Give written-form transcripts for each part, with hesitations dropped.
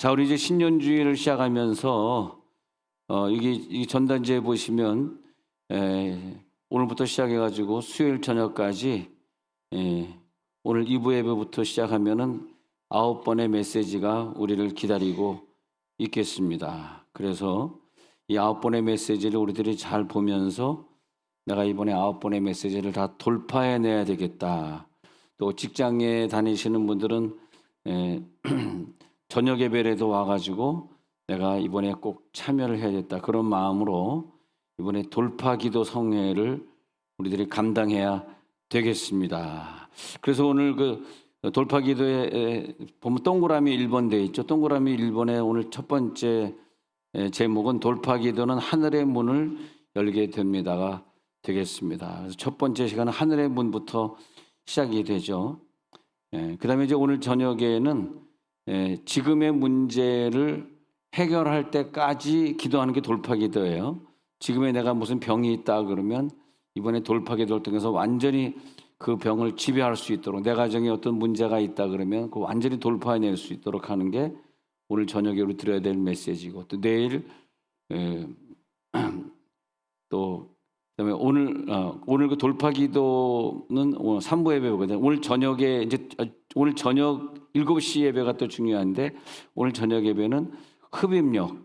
자, 우리 이제 신년주의를 시작하면서 이게 전단지에 보시면 오늘부터 시작해가지고 수요일 저녁까지 오늘 2부 예배부터 시작하면은 9번의 메시지가 우리를 기다리고 있겠습니다. 그래서 이 9번의 메시지를 우리들이 잘 보면서 내가 이번에 9번의 메시지를 다 돌파해내야 되겠다. 또 직장에 다니시는 분들은 저녁 예배에도 와가지고 내가 이번에 꼭 참여를 해야겠다. 그런 마음으로 이번에 돌파 기도 성회를 우리들이 감당해야 되겠습니다. 그래서 오늘 그 돌파 기도에 보면 동그라미 1번 돼 있죠. 동그라미 1번에 오늘 첫 번째 제목은 돌파 기도는 하늘의 문을 열게 됩니다가 되겠습니다. 그래서 첫 번째 시간은 하늘의 문부터 시작이 되죠. 그 다음에 이제 오늘 저녁에는 지금의 문제를 해결할 때까지 기도하는 게 돌파 기도예요. 지금에 내가 무슨 병이 있다 그러면 이번에 돌파 기도를 통해서 완전히 그 병을 지배할 수 있도록, 내 가정에 어떤 문제가 있다 그러면 그 완전히 돌파해낼 수 있도록 하는 게 오늘 저녁에 우리 드려야 될 메시지고, 또 내일 또 그다음에 오늘 그 돌파 기도는 3부 예배거든요. 오늘 저녁에 이제 오늘 저녁 7시 예배가 또 중요한데, 오늘 저녁 예배는 흡입력,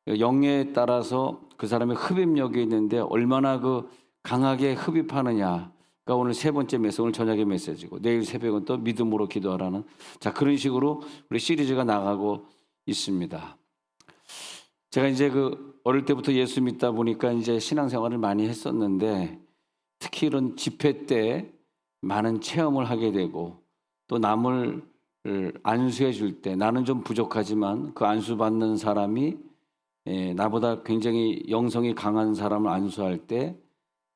영에 따라서 그 사람의 흡입력이 있는데 얼마나 그 강하게 흡입하느냐가 오늘 세 번째 메시지, 오늘 저녁의 메시지고, 내일 새벽은 또 믿음으로 기도하라는, 자, 그런 식으로 우리 시리즈가 나가고 있습니다. 제가 이제 그 어릴 때부터 예수 믿다 보니까 이제 신앙생활을 많이 했었는데, 특히 이런 집회 때 많은 체험을 하게 되고, 또 남을 안수해 줄 때 나는 좀 부족하지만 그 안수받는 사람이 나보다 굉장히 영성이 강한 사람을 안수할 때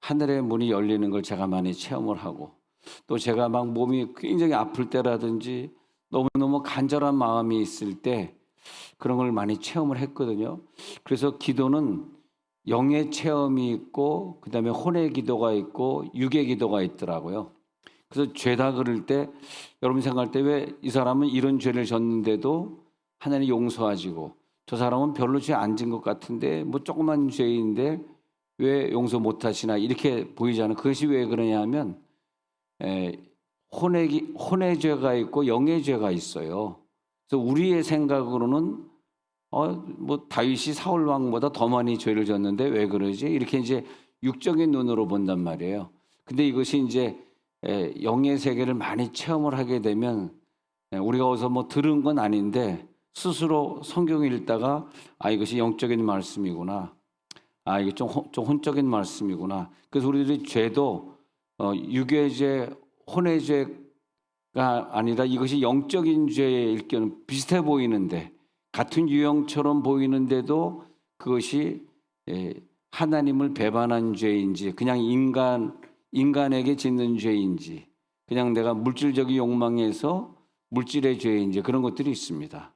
하늘의 문이 열리는 걸 제가 많이 체험을 하고, 또 제가 막 몸이 굉장히 아플 때라든지 너무너무 간절한 마음이 있을 때 그런 걸 많이 체험을 했거든요. 그래서 기도는 영의 체험이 있고, 그 다음에 혼의 기도가 있고, 육의 기도가 있더라고요. 그래서 죄다 그럴 때 여러분 생각할 때 왜 이 사람은 이런 죄를 졌는데도 하나님 용서하시고, 저 사람은 별로 죄 안 진 것 같은데 뭐 조그만 죄인데 왜 용서 못 하시나, 이렇게 보이잖아요. 그것이 왜 그러냐 하면 혼의 죄가 있고 영의 죄가 있어요. 그래서 우리의 생각으로는 뭐 다윗이 사울 왕보다 더 많이 죄를 졌는데 왜 그러지? 이렇게 이제 육적인 눈으로 본단 말이에요. 근데 이것이 이제 영의 세계를 많이 체험을 하게 되면, 우리가 어디서 뭐 들은 건 아닌데 스스로 성경을 읽다가 이것이 영적인 말씀이구나, 이게 좀 혼적인 말씀이구나. 그래서 우리들이 죄도 육의 죄, 혼의 죄가 아니라 이것이 영적인 죄일 경우 비슷해 보이는데, 같은 유형처럼 보이는데도 그것이 하나님을 배반한 죄인지, 그냥 인간에게 짓는 죄인지, 그냥 내가 물질적인 욕망에서 물질의 죄인지, 그런 것들이 있습니다.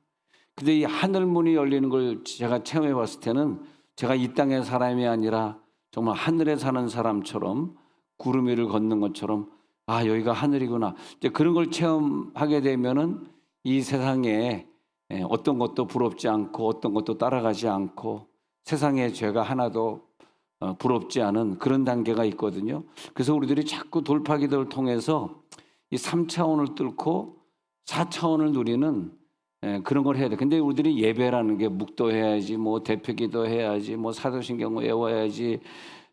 근데 이 하늘문이 열리는 걸 제가 체험해 봤을 때는, 제가 이 땅의 사람이 아니라 정말 하늘에 사는 사람처럼, 구름 위를 걷는 것처럼, 여기가 하늘이구나, 이제 그런 걸 체험하게 되면은 이 세상에 어떤 것도 부럽지 않고 어떤 것도 따라가지 않고 세상의 죄가 하나도 부럽지 않은 그런 단계가 있거든요. 그래서 우리들이 자꾸 돌파 기도를 통해서 이 3차원을 뚫고 4차원을 누리는 그런 걸 해야 돼. 근데 우리들이 예배라는 게 묵도해야지, 뭐 대표기도 해야지, 뭐 사도신경 외워야지,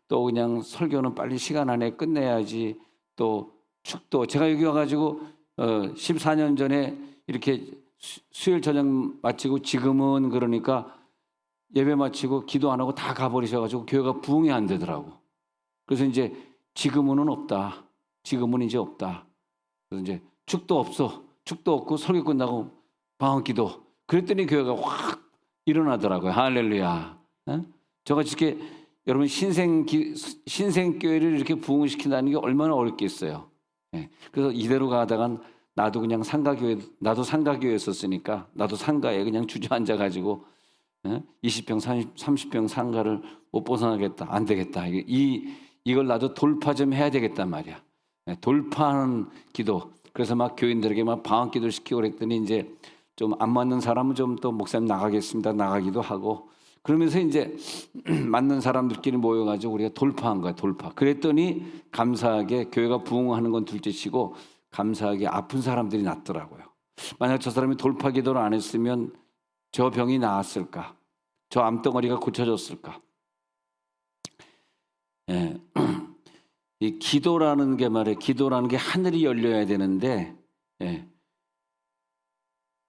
또 그냥 설교는 빨리 시간 안에 끝내야지, 또 축도, 제가 여기 와가지고 14년 전에 이렇게 수요일 저녁 마치고, 지금은 그러니까 예배 마치고 기도 안 하고 다 가버리셔가지고 교회가 부흥이 안 되더라고. 그래서 이제 지금은 없다. 지금은 이제 없다. 그래서 이제 축도 없어. 축도 없고 설교 끝나고 방언 기도. 그랬더니 교회가 확 일어나더라고요. 할렐루야. 저같이 이렇게 여러분 신생교회를 이렇게 부흥을 시킨다는 게 얼마나 어렵겠어요. 그래서 이대로 가다간 나도 그냥 나도 상가교회였었으니까 나도 상가에 그냥 주저앉아가지고 20평 30평 상가를 못 벗어나겠다, 안 되겠다, 이걸 나도 돌파 좀 해야 되겠단 말이야. 돌파하는 기도. 그래서 막 교인들에게 막 방언 기도를 시키고 그랬더니 이제 좀 안 맞는 사람은 좀 또 목사님 나가겠습니다 나가기도 하고 그러면서 이제 맞는 사람들끼리 모여가지고 우리가 돌파한 거야 돌파. 그랬더니 감사하게 교회가 부흥하는 건 둘째치고 감사하게 아픈 사람들이 낫더라고요. 만약 저 사람이 돌파 기도를 안 했으면 저 병이 나았을까? 저 암덩어리가 고쳐졌을까? 예. 이 기도라는 게 말이에요. 기도라는 게 하늘이 열려야 되는데 예.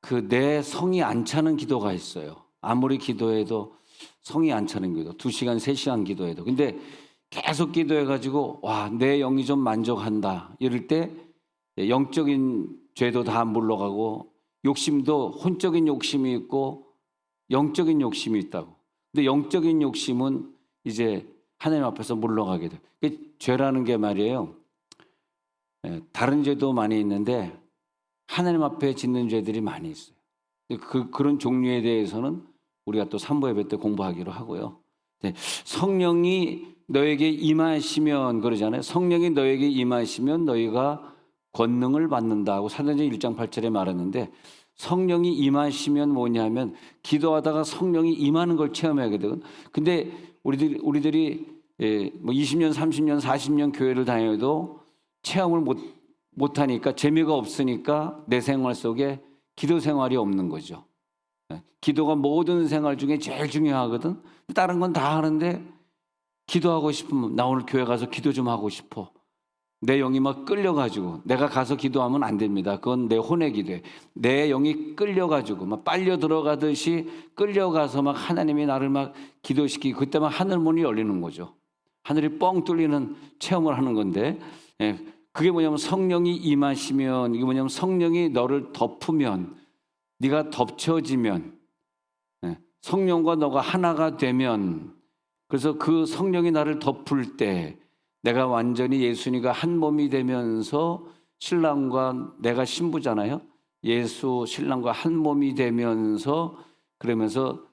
그 내 성이 안 차는 기도가 있어요. 아무리 기도해도 성이 안 차는 기도. 2시간, 3시간 기도해도. 근데 계속 기도해가지고 와, 내 영이 좀 만족한다. 이럴 때 영적인 죄도 다 물러가고 욕심도 혼적인 욕심이 있고 영적인 욕심이 있다고. 근데 영적인 욕심은 이제 하나님 앞에서 물러가게 돼요. 죄라는 게 말이에요. 다른 죄도 많이 있는데 하나님 앞에 짓는 죄들이 많이 있어요. 그런 종류에 대해서는 우리가 또 삼부 예배 때 공부하기로 하고요. 성령이 너에게 임하시면 그러잖아요. 성령이 너에게 임하시면 너희가 권능을 받는다고 사도행전 1장 8절에 말했는데 성령이 임하시면 뭐냐면 기도하다가 성령이 임하는 걸 체험하게 되거든. 근데 우리들이 뭐 20년, 30년, 40년 교회를 다녀도 체험을 못하니까 재미가 없으니까 내 생활 속에 기도 생활이 없는 거죠. 기도가 모든 생활 중에 제일 중요하거든. 다른 건 다 하는데 기도하고 싶으면 나 오늘 교회 가서 기도 좀 하고 싶어. 내 영이 막 끌려가지고 내가 가서 기도하면 안 됩니다. 그건 내 혼의 기도예요. 내 영이 끌려가지고 막 빨려 들어가듯이 끌려가서 막 하나님이 나를 막 기도시키고 그때만 하늘 문이 열리는 거죠. 하늘이 뻥 뚫리는 체험을 하는 건데 그게 뭐냐면 성령이 임하시면 이게 뭐냐면 성령이 너를 덮으면 네가 덮쳐지면 성령과 너가 하나가 되면 그래서 그 성령이 나를 덮을 때 내가 완전히 예수님과 한 몸이 되면서 신랑과 내가 신부잖아요. 예수 신랑과 한 몸이 되면서 그러면서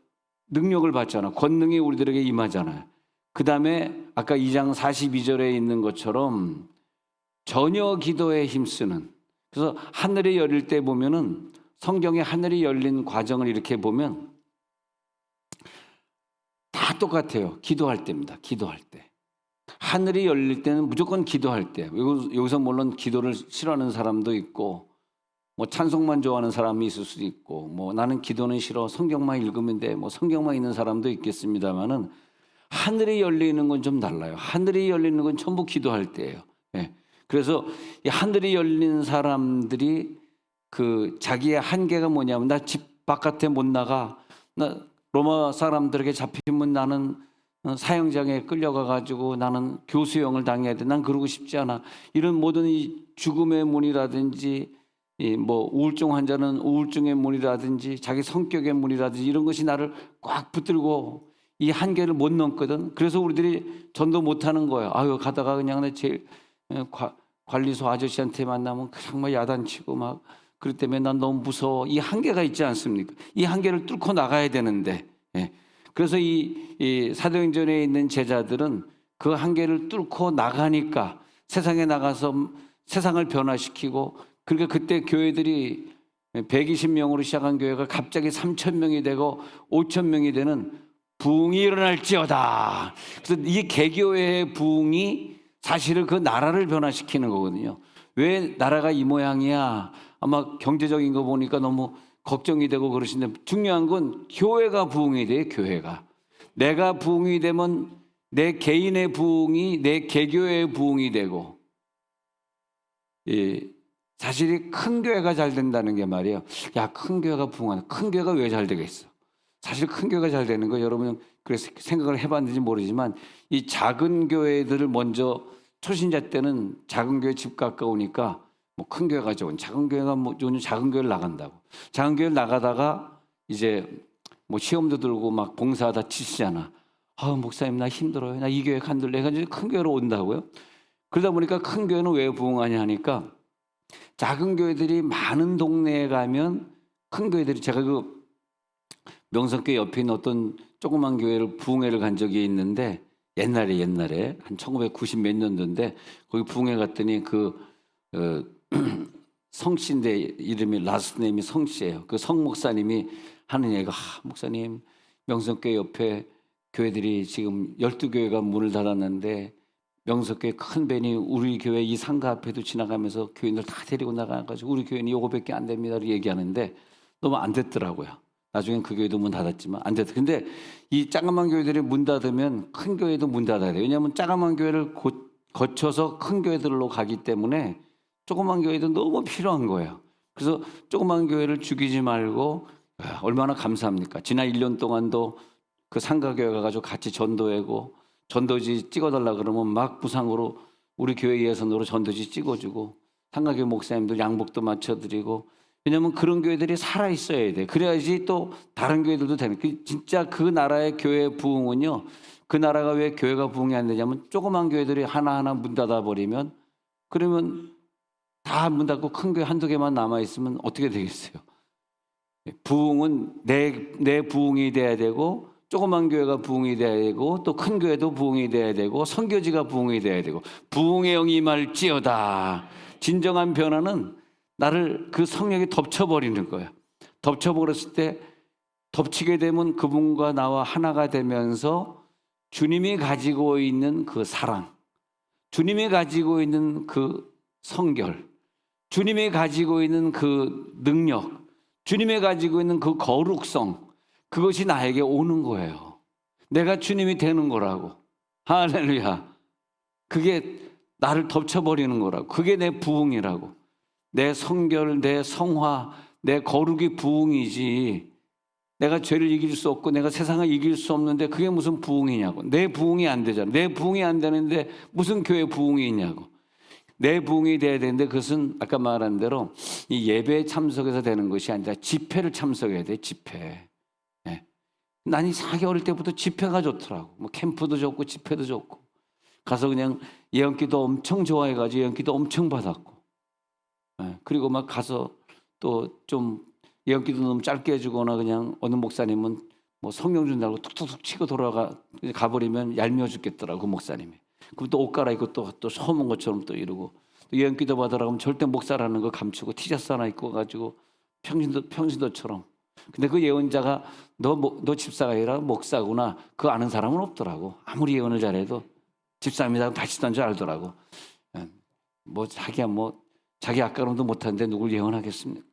능력을 받잖아. 권능이 우리들에게 임하잖아요. 그 다음에 아까 2장 42절에 있는 것처럼 전혀 기도에 힘쓰는 그래서 하늘이 열릴 때 보면은 성경에 하늘이 열린 과정을 이렇게 보면 다 똑같아요. 기도할 때입니다. 기도할 때. 하늘이 열릴 때는 무조건 기도할 때. 여기서 물론 기도를 싫어하는 사람도 있고 뭐 찬송만 좋아하는 사람이 있을 수도 있고 뭐 나는 기도는 싫어 성경만 읽으면 돼 뭐 성경만 있는 사람도 있겠습니다만은 하늘이 열리는 건 좀 달라요. 하늘이 열리는 건 전부 기도할 때예요. 예. 그래서 이 하늘이 열린 사람들이 그 자기의 한계가 뭐냐면 나 집 바깥에 못 나가. 나 로마 사람들에게 잡히면 나는 사형장에 끌려가 가지고 나는 교수형을 당해야 돼. 난 그러고 싶지 않아. 이런 모든 이 죽음의 문이라든지 이 뭐 우울증 환자는 우울증의 문이라든지 자기 성격의 문이라든지 이런 것이 나를 꽉 붙들고 이 한계를 못 넘거든. 그래서 우리들이 전도 못 하는 거예요. 아유 가다가 그냥 내 제일 관리소 아저씨한테 만나면 정말 야단치고 막 그렇기 때문에 난 너무 무서워. 이 한계가 있지 않습니까? 이 한계를 뚫고 나가야 되는데 그래서 이 사도행전에 있는 제자들은 그 한계를 뚫고 나가니까 세상에 나가서 세상을 변화시키고 그러니까 그때 교회들이 120명으로 시작한 교회가 갑자기 3,000명이 되고 5,000명이 되는 부흥이 일어날지어다. 그래서 이 개교회의 부흥이 사실은 그 나라를 변화시키는 거거든요. 왜 나라가 이 모양이야? 아마 경제적인 거 보니까 너무 걱정이 되고 그러시는데 중요한 건 교회가 부흥이 돼요. 교회가. 내가 부흥이 되면 내 개인의 부흥이 내 개교회의 부흥이 되고 사실이 큰 교회가 잘 된다는 게 말이에요. 야, 큰 교회가 부흥하는 큰 교회가 왜 잘 되겠어? 사실 큰 교회가 잘 되는 거 여러분은 그래서 생각을 해봤는지 모르지만 이 작은 교회들을 먼저 초신자 때는 작은 교회 집 가까우니까 뭐 큰 교회가 좋은 작은 교회가 뭐 좋은 작은 교회를 나간다고 작은 교회를 나가다가 이제 뭐 시험도 들고 막 봉사하다 치시잖아. 아 목사님 나 힘들어요. 나 이 교회 간둘래. 해가지고 큰 교회로 온다고요. 그러다 보니까 큰 교회는 왜 부흥하냐 하니까 작은 교회들이 많은 동네에 가면 큰 교회들이 제가 그 명성교회 옆에 있는 어떤 조그만 교회를 부흥회를 간 적이 있는데 옛날에 한 1990 몇 년도인데 거기 부흥회 갔더니 그 성씨인데 이름이 라스트네임이 성씨예요. 그 성 목사님이 하는 얘기가 목사님 명성교회 옆에 교회들이 지금 12교회가 문을 닫았는데 명성교회 큰 밴이 우리 교회 이 상가 앞에도 지나가면서 교인들 다 데리고 나가가지고 우리 교회는 요거밖에 안 됩니다 얘기하는데 너무 안 됐더라고요. 나중엔 그 교회도 문 닫았지만 안 됐다. 근데 이 작은 교회들이 문 닫으면 큰 교회도 문 닫아야 돼요. 왜냐하면 작은 교회를 거쳐서 큰 교회들로 가기 때문에 조그만 교회도 너무 필요한 거예요. 그래서 조그만 교회를 죽이지 말고 얼마나 감사합니까? 지난 1년 동안도 그 상가교회 가가지고 같이 전도하고 전도지 찍어달라 그러면 막 부상으로 우리 교회 예산으로 전도지 찍어주고 상가교회 목사님들 양복도 맞춰드리고 왜냐하면 그런 교회들이 살아있어야 돼. 그래야지 또 다른 교회들도 되는. 진짜 그 나라의 교회 부흥은요. 그 나라가 왜 교회가 부흥이 안 되냐면 조그만 교회들이 하나하나 문 닫아버리면 그러면 다 문 닫고 큰 교회 한두 개만 남아있으면 어떻게 되겠어요? 부흥은 내 부흥이 돼야 되고 조그만 교회가 부흥이 돼야 되고 또 큰 교회도 부흥이 돼야 되고 선교지가 부흥이 돼야 되고 부흥의 영이 임할지어다. 진정한 변화는 나를 그 성령이 덮쳐버리는 거야. 덮쳐버렸을 때 덮치게 되면 그분과 나와 하나가 되면서 주님이 가지고 있는 그 사랑, 주님이 가지고 있는 그 성결, 주님이 가지고 있는 그 능력, 주님이 가지고 있는 그 거룩성, 그것이 나에게 오는 거예요. 내가 주님이 되는 거라고. 할렐루야. 그게 나를 덮쳐버리는 거라고. 그게 내 부흥이라고. 내 성결, 내 성화, 내 거룩이 부흥이지. 내가 죄를 이길 수 없고 내가 세상을 이길 수 없는데 그게 무슨 부흥이냐고. 내 부흥이 안 되잖아. 내 부흥이 안 되는데 무슨 교회 부흥이 있냐고. 내 부흥이 돼야 되는데 그것은 아까 말한 대로 이 예배에 참석해서 되는 것이 아니라 집회를 참석해야 돼. 집회. 네. 난 이 자기 어릴 때부터 집회가 좋더라고. 뭐 캠프도 좋고 집회도 좋고 가서 그냥 예언기도 엄청 좋아해가지고 예언기도 엄청 받았고 네. 그리고 막 가서 또 좀 예언기도 너무 짧게 해주거나 그냥 어느 목사님은 뭐 성령 준다고 툭툭툭 치고 가버리면 얄미워 죽겠더라고 그 목사님이. 그럼 또 옷 갈아입고 또 소문 것처럼 또 이러고 또 예언기도 받으라고 하면 절대 목사라는 거 감추고 티셔츠 하나 입고 가지고 평신도처럼. 근데 그 예언자가 너 집사가 아니라 목사구나 그거 아는 사람은 없더라고. 아무리 예언을 잘해도 집사입니다 다시 던줄 알더라고. 뭐 자기 아까로도 못하는데 누굴 예언하겠습니까?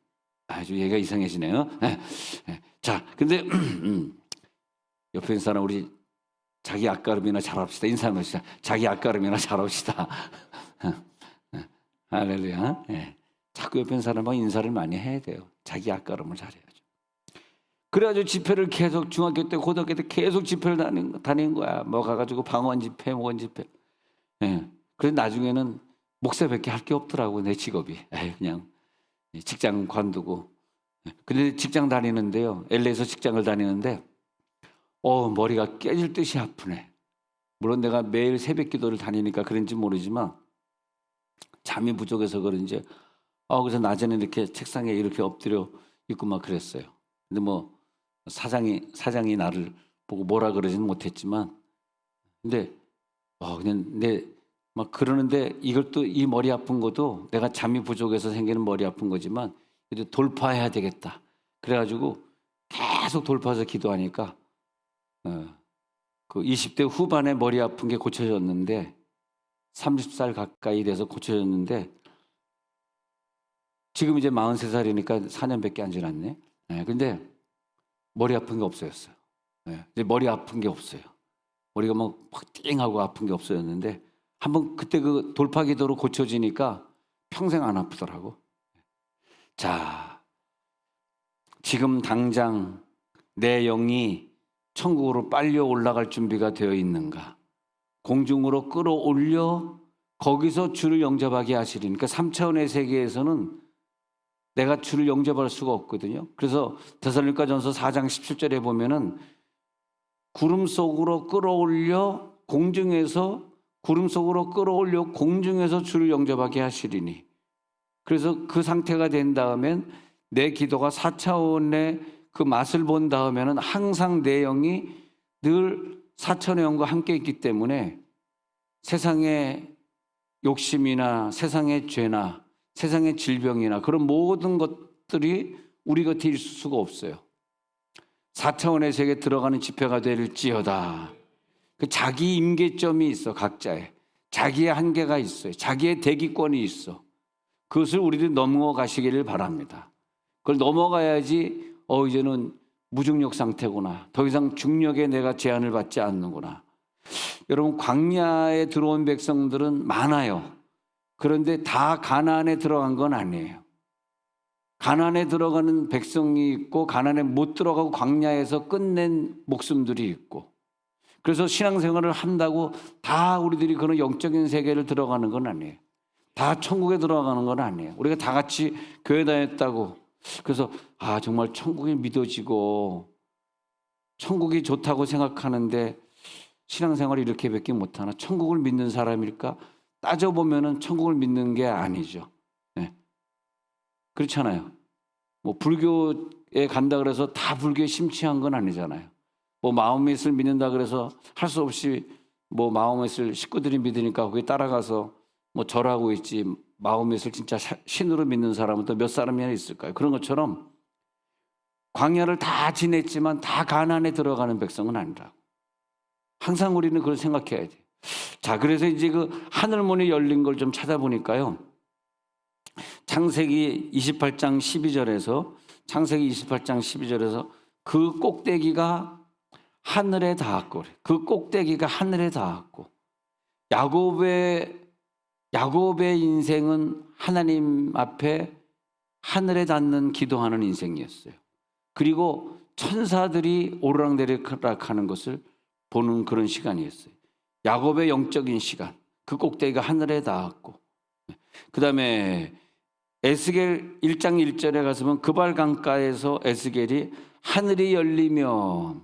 아주 얘가 이상해지네요. 자, 근데 옆에 있는 사람 우리 자기 앞가름이나 잘합시다. 인사합시다. 자기 앞가름이나 잘합시다. 할렐루야. 자꾸 옆에 있는 사람하고 인사를 많이 해야 돼요. 자기 앞가름을 잘해야죠. 그래가지고 집회를 계속 중학교 때 고등학교 때 계속 집회를 다니는 거야. 뭐 가가지고 방언 집회, 모건 집회. 그래서 나중에는 목사밖에 할 게 없더라고 내 직업이. 그냥 직장 관두고. 근데 직장 다니는데요. LA에서 직장을 다니는데 머리가 깨질 듯이 아프네. 물론 내가 매일 새벽 기도를 다니니까 그런지 모르지만 잠이 부족해서 그런지 그래서 낮에는 이렇게 책상에 이렇게 엎드려 있고 막 그랬어요. 근데 뭐 사장이 나를 보고 뭐라 그러지는 못했지만 근데 그냥 막 그러는데 이걸 또 이 머리 아픈 것도 내가 잠이 부족해서 생기는 머리 아픈 거지만 이제 돌파해야 되겠다. 그래가지고 계속 돌파해서 기도하니까 그 20대 후반에 머리 아픈 게 고쳐졌는데 30살 가까이 돼서 고쳐졌는데 지금 이제 43살이니까 4년밖에 안 지났네. 근데 머리 아픈 게 없어졌어요. 이제 머리 아픈 게 없어요. 머리가 막 띵하고 아픈 게 없어졌는데 한번 그때 그 돌파 기도로 고쳐지니까 평생 안 아프더라고. 자, 지금 당장 내 영이 천국으로 빨리 올라갈 준비가 되어 있는가? 공중으로 끌어올려 거기서 주를 영접하게 하시리니. 그러니까 3차원의 세계에서는 내가 주를 영접할 수가 없거든요. 그래서 데살로니가전서 4장 17절에 보면은 구름 속으로 끌어올려 공중에서 주를 영접하게 하시리니. 그래서 그 상태가 된 다음엔 내 기도가 4차원의 그 맛을 본 다음에는 항상 내 영이 늘 4차원의 영과 함께 있기 때문에 세상의 욕심이나 세상의 죄나 세상의 질병이나 그런 모든 것들이 우리 곁에 있을 수가 없어요. 4차원의 세계에 들어가는 집회가 될지어다. 그 자기 임계점이 있어. 각자의 자기의 한계가 있어요. 자기의 대기권이 있어. 그것을 우리들이 넘어가시기를 바랍니다. 그걸 넘어가야지 이제는 무중력 상태구나. 더 이상 중력에 내가 제한을 받지 않는구나. 여러분, 광야에 들어온 백성들은 많아요. 그런데 다 가나안에 들어간 건 아니에요. 가나안에 들어가는 백성이 있고 가나안에 못 들어가고 광야에서 끝낸 목숨들이 있고, 그래서 신앙생활을 한다고 다 우리들이 그런 영적인 세계를 들어가는 건 아니에요. 다 천국에 들어가는 건 아니에요. 우리가 다 같이 교회 다녔다고 그래서 정말 천국이 믿어지고 천국이 좋다고 생각하는데 신앙생활을 이렇게밖에 못하나? 천국을 믿는 사람일까? 따져보면 천국을 믿는 게 아니죠. 네. 그렇잖아요. 뭐 불교에 간다 그래서 다 불교에 심취한 건 아니잖아요. 뭐 마음에서 믿는다 그래서 할 수 없이 뭐 마음에서 식구들이 믿으니까 거기 따라가서 뭐 절하고 있지, 마음에서 진짜 신으로 믿는 사람은 또 몇 사람이나 있을까요? 그런 것처럼 광야를 다 지냈지만 다 가나안에 들어가는 백성은 아니라고. 항상 우리는 그걸 생각해야 돼. 자, 그래서 이제 그 하늘문이 열린 걸 좀 찾아보니까요. 창세기 28장 12절에서 그 꼭대기가 하늘에 닿았고, 그 꼭대기가 하늘에 닿았고, 야곱의 인생은 하나님 앞에 하늘에 닿는 기도하는 인생이었어요. 그리고 천사들이 오르락내리락하는 것을 보는 그런 시간이었어요. 야곱의 영적인 시간, 그 꼭대기가 하늘에 닿았고, 그 다음에 에스겔 1장 1절에 가서 보면 그발 강가에서 에스겔이 하늘이 열리며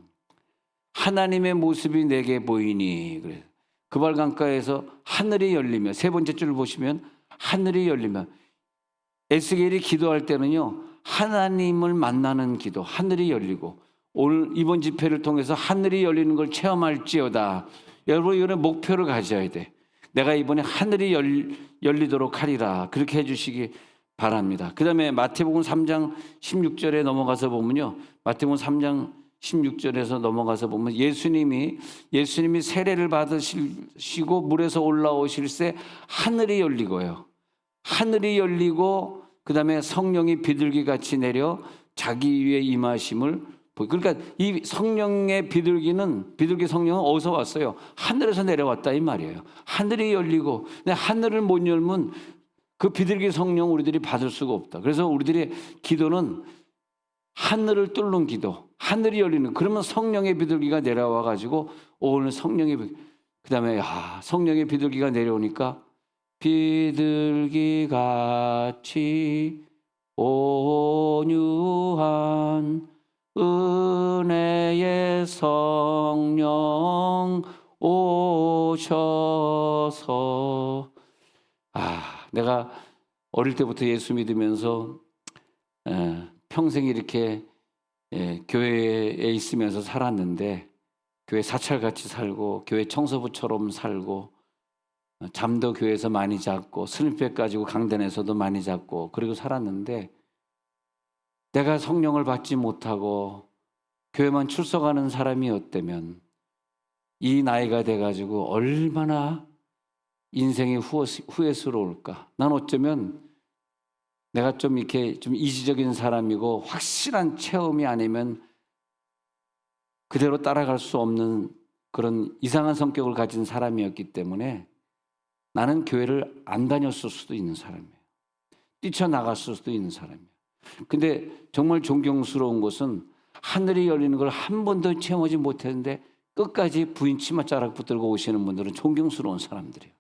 하나님의 모습이 내게 보이니, 그래요. 그발 강가에서 하늘이 열리며, 세 번째 줄 보시면 하늘이 열리며, 에스겔이 기도할 때는요 하나님을 만나는 기도, 하늘이 열리고, 오늘 이번 집회를 통해서 하늘이 열리는 걸 체험할지어다. 여러분, 이번에 목표를 가져야 돼. 내가 이번에 하늘이 열리도록 하리라. 그렇게 해주시기 바랍니다. 그 다음에 마태복음 3장 16절에 넘어가서 보면요, 마태복음 3장 16절에서 넘어가서 보면 예수님이 세례를 받으시고 물에서 올라오실 때 하늘이 열리고요. 하늘이 열리고 그 다음에 성령이 비둘기같이 내려 자기 위에 임하심을, 그러니까 이 성령의 비둘기 성령은 어디서 왔어요? 하늘에서 내려왔다 이 말이에요. 하늘이 열리고, 근데 하늘을 못 열면 그 비둘기 성령 우리들이 받을 수가 없다. 그래서 우리들의 기도는 하늘을 뚫는 기도, 하늘이 열리는, 그러면 성령의 비둘기가 내려와 가지고 오늘 성령의, 그 다음에 성령의 비둘기가 내려오니까 비둘기같이 온유한 은혜의 성령 오셔서. 내가 어릴 때부터 예수 믿으면서 평생 이렇게 교회에 있으면서 살았는데, 교회 사찰같이 살고 교회 청소부처럼 살고 잠도 교회에서 많이 잤고 스님백 가지고 강단에서도 많이 잤고 그리고 살았는데, 내가 성령을 받지 못하고 교회만 출석하는 사람이었다면 이 나이가 돼가지고 얼마나 인생이 후회스러울까. 난 어쩌면 내가 좀 이렇게 좀 이지적인 사람이고 확실한 체험이 아니면 그대로 따라갈 수 없는 그런 이상한 성격을 가진 사람이었기 때문에 나는 교회를 안 다녔을 수도 있는 사람이에요. 뛰쳐나갔을 수도 있는 사람이에요. 근데 정말 존경스러운 것은 하늘이 열리는 걸 한 번도 체험하지 못했는데 끝까지 부인 치맛자락 붙들고 오시는 분들은 존경스러운 사람들이에요.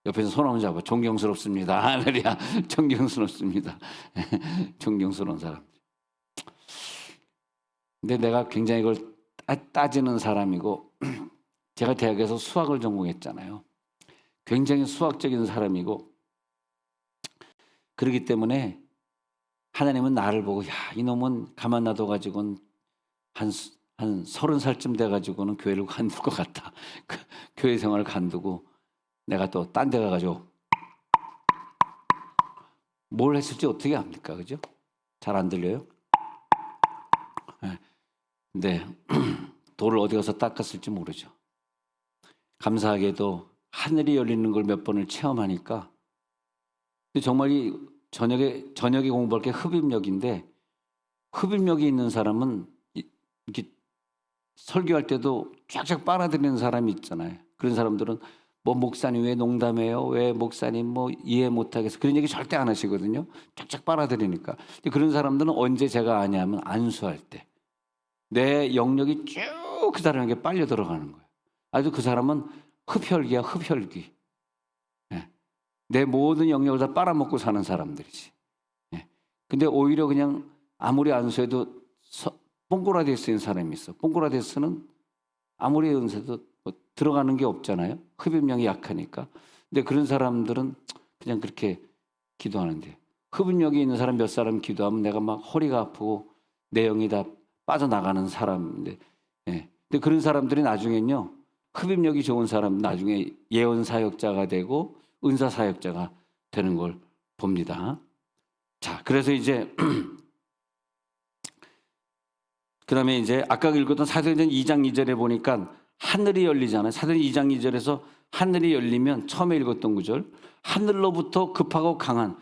옆에서 손 한번 잡아. 존경스럽습니다. 할렐루야. 존경스럽습니다. 존경스러운 사람들. 근데 내가 굉장히 이걸 따지는 사람이고, 제가 대학에서 수학을 전공했잖아요. 굉장히 수학적인 사람이고, 그렇기 때문에 하나님은 나를 보고 이놈은 가만 놔둬가지고는 한 30살쯤 돼가지고는 교회를 관둘 것 같다. 교회 생활을 관두고 내가 또 딴 데 가가지고 뭘 했을지 어떻게 압니까? 그죠? 잘 안 들려요? 네. 근데 돌을 어디 가서 닦았을지 모르죠. 감사하게도 하늘이 열리는 걸 몇 번을 체험하니까 정말 이 저녁에 공부할 게 흡입력인데 흡입력이 있는 사람은 이렇게 설교할 때도 쫙쫙 빨아들이는 사람이 있잖아요. 그런 사람들은 뭐 목사님 왜 농담해요? 왜 목사님 뭐 이해 못하겠어? 그런 얘기 절대 안 하시거든요. 쫙쫙 빨아들이니까. 그런 사람들은 언제 제가 아냐면 안수할 때 내 영역이 쭉 그 사람에게 빨려 들어가는 거예요. 아주 그 사람은 흡혈귀야, 흡혈귀. 예. 내 모든 영역을 다 빨아먹고 사는 사람들이지. 예. 근데 오히려 그냥 아무리 안수해도 뽕꼬라데스인 사람이 있어. 뽕꼬라데스는 아무리 은사도 뭐 들어가는 게 없잖아요. 흡입력이 약하니까. 근데 그런 사람들은 그냥 그렇게 기도하는데 흡입력이 있는 사람 몇 사람 기도하면 내가 막 허리가 아프고 내 영이 다 빠져나가는 사람인데, 예. 근데 그런 사람들이 나중엔요 흡입력이 좋은 사람 나중에 예언 사역자가 되고 은사 사역자가 되는 걸 봅니다. 자, 그래서 이제 그다음에 이제 아까 읽었던 사도행전 2장 2절에 보니까 하늘이 열리잖아요. 사도행전 2장 2절에서 하늘이 열리면 처음에 읽었던 구절 하늘로부터 급하고 강한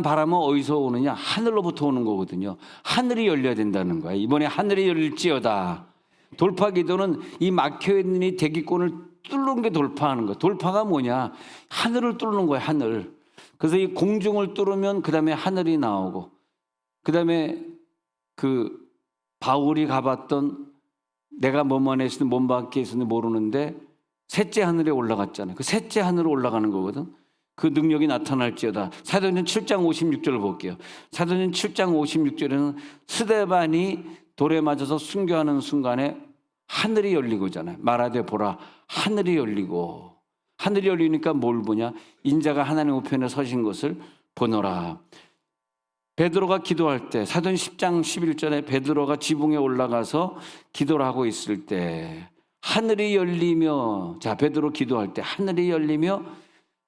바람은 어디서 오느냐? 하늘로부터 오는 거거든요. 하늘이 열려야 된다는 거예요. 이번에 하늘이 열릴지어다. 돌파 기도는 이 막혀있는 이 대기권을 뚫는 게 돌파하는 거예요. 돌파가 뭐냐? 하늘을 뚫는 거예요. 하늘. 그래서 이 공중을 뚫으면 그 다음에 하늘이 나오고 그 다음에 그 바울이 가봤던 내가 몸 안에 있었는지 몸 밖에 있었는지 모르는데 셋째 하늘에 올라갔잖아요. 그 셋째 하늘로 올라가는 거거든. 그 능력이 나타날지어다. 사도행전 7장 56절을 볼게요. 사도행전 7장 56절에는 스데반이 돌에 맞아서 순교하는 순간에 하늘이 열리고잖아요. 말하되 보라 하늘이 열리고 하늘이 열리니까 뭘 보냐? 인자가 하나님 우편에 서신 것을 보노라. 베드로가 기도할 때 사도행전 10장 11절에 베드로가 지붕에 올라가서 기도를 하고 있을 때 하늘이 열리며 자 베드로 기도할 때 하늘이 열리며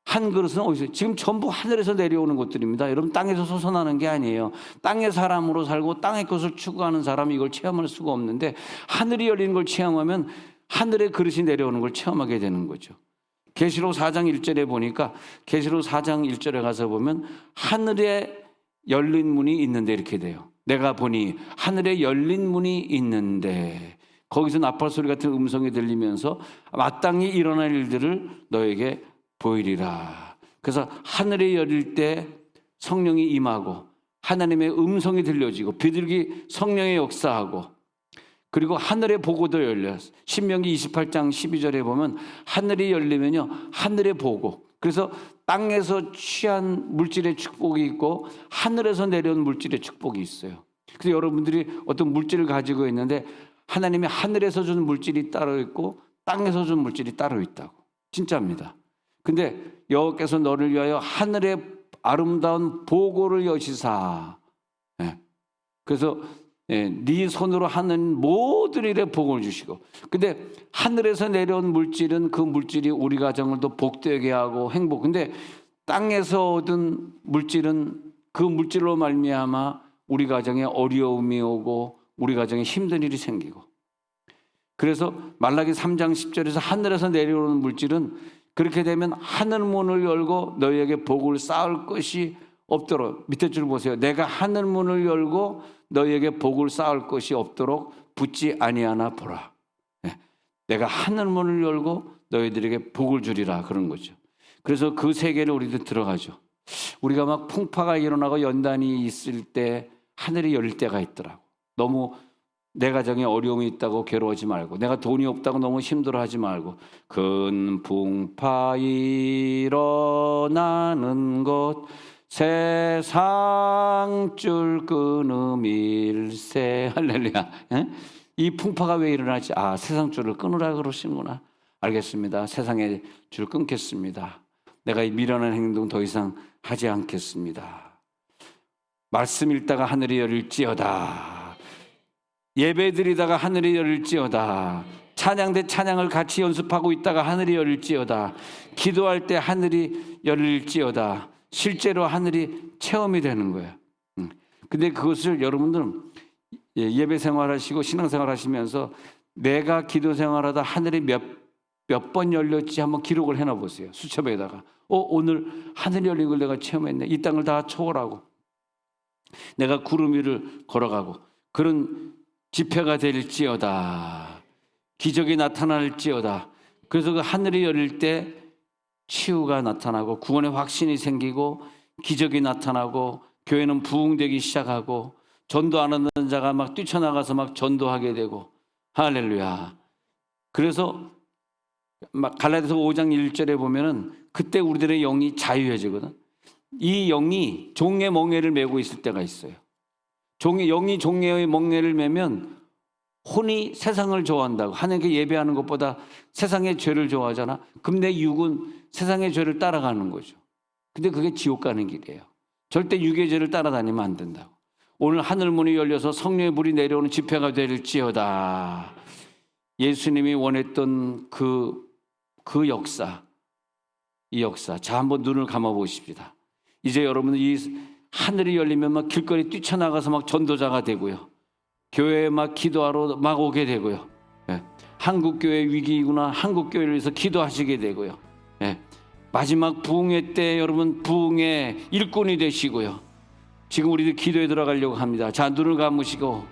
한 그릇은 어디서 지금 전부 하늘에서 내려오는 것들입니다. 여러분 땅에서 솟아나는 게 아니에요. 땅의 사람으로 살고 땅의 것을 추구하는 사람이 이걸 체험할 수가 없는데 하늘이 열리는 걸 체험하면 하늘의 그릇이 내려오는 걸 체험하게 되는 거죠. 계시록 4장 1절에 보니까 계시록 4장 1절에 가서 보면 하늘에 열린 문이 있는데 이렇게 돼요. 내가 보니 하늘에 열린 문이 있는데 거기서 나팔 소리 같은 음성이 들리면서 마땅히 일어날 일들을 너에게 보이리라. 그래서 하늘이 열릴 때 성령이 임하고 하나님의 음성이 들려지고 비둘기 성령의 역사하고 그리고 하늘의 보고도 열려요. 신명기 28장 12절에 보면 하늘이 열리면요 하늘의 보고 그래서 땅에서 취한 물질의 축복이 있고 하늘에서 내려온 물질의 축복이 있어요. 그래서 여러분들이 어떤 물질을 가지고 있는데 하나님이 하늘에서 준 물질이 따로 있고 땅에서 준 물질이 따로 있다고. 진짜입니다. 근데 여호와께서 너를 위하여 하늘의 아름다운 보고를 여시사. 네. 그래서 네 손으로 하는 모든 일에 복을 주시고 근데 하늘에서 내려온 물질은 그 물질이 우리 가정을 더 복되게 하고 행복 근데 땅에서 얻은 물질은 그 물질로 말미암아 우리 가정에 어려움이 오고 우리 가정에 힘든 일이 생기고 그래서 말라기 3장 10절에서 하늘에서 내려오는 물질은 그렇게 되면 하늘 문을 열고 너희에게 복을 쌓을 것이 없도록 밑에 줄 보세요. 내가 하늘 문을 열고 너희에게 복을 쌓을 것이 없도록 붙지 아니하나 보라. 네. 내가 하늘 문을 열고 너희들에게 복을 주리라 그런 거죠. 그래서 그 세계를 우리도 들어가죠. 우리가 막 풍파가 일어나고 연단이 있을 때 하늘이 열릴 때가 있더라고. 너무 내 가정에 어려움이 있다고 괴로워하지 말고 내가 돈이 없다고 너무 힘들어하지 말고 큰 풍파 일어나는 곳 세상 줄 끊음일세 할렐루야. 이 풍파가 왜 일어나지? 아 세상 줄을 끊으라 그러시는구나. 알겠습니다. 세상의 줄 끊겠습니다. 내가 이 미련한 행동 더 이상 하지 않겠습니다. 말씀 읽다가 하늘이 열릴지어다. 예배 드리다가 하늘이 열릴지어다. 찬양대 찬양을 같이 연습하고 있다가 하늘이 열릴지어다. 기도할 때 하늘이 열릴지어다. 실제로 하늘이 체험이 되는 거예요. 근데 그것을 여러분들은 예배 생활하시고 신앙생활 하시면서 내가 기도 생활하다 하늘이 몇 번 열렸지 한번 기록을 해놔 보세요. 수첩에다가. 오늘 하늘이 열린 걸 내가 체험했네. 이 땅을 다 초월하고 내가 구름 위를 걸어가고 그런 집회가 될지어다. 기적이 나타날지어다. 그래서 그 하늘이 열릴 때 치유가 나타나고 구원의 확신이 생기고 기적이 나타나고 교회는 부흥되기 시작하고 전도 안 하는 자가 막 뛰쳐나가서 막 전도하게 되고 할렐루야. 그래서 막 갈라디아서 5장 1절에 보면은 그때 우리들의 영이 자유해지거든. 이 영이 종의 멍에를 메고 있을 때가 있어요. 영이 종의 멍에를 메면 혼이 세상을 좋아한다고. 하나님께 예배하는 것보다 세상의 죄를 좋아하잖아. 그럼 내 육은 세상의 죄를 따라가는 거죠. 근데 그게 지옥 가는 길이에요. 절대 육의 죄를 따라다니면 안 된다고. 오늘 하늘문이 열려서 성령의 불이 내려오는 집회가 될지어다. 예수님이 원했던 그 역사, 이 역사. 자, 한번 눈을 감아 보십시다. 이제 여러분은 이 하늘이 열리면 막 길거리 뛰쳐나가서 막 전도자가 되고요. 교회에 막 기도하러 막 오게 되고요. 예. 한국교회 위기이구나. 한국교회를 위해서 기도하시게 되고요. 예. 마지막 부흥회 때 여러분 부흥의 일꾼이 되시고요. 지금 우리들 기도에 들어가려고 합니다. 자, 눈을 감으시고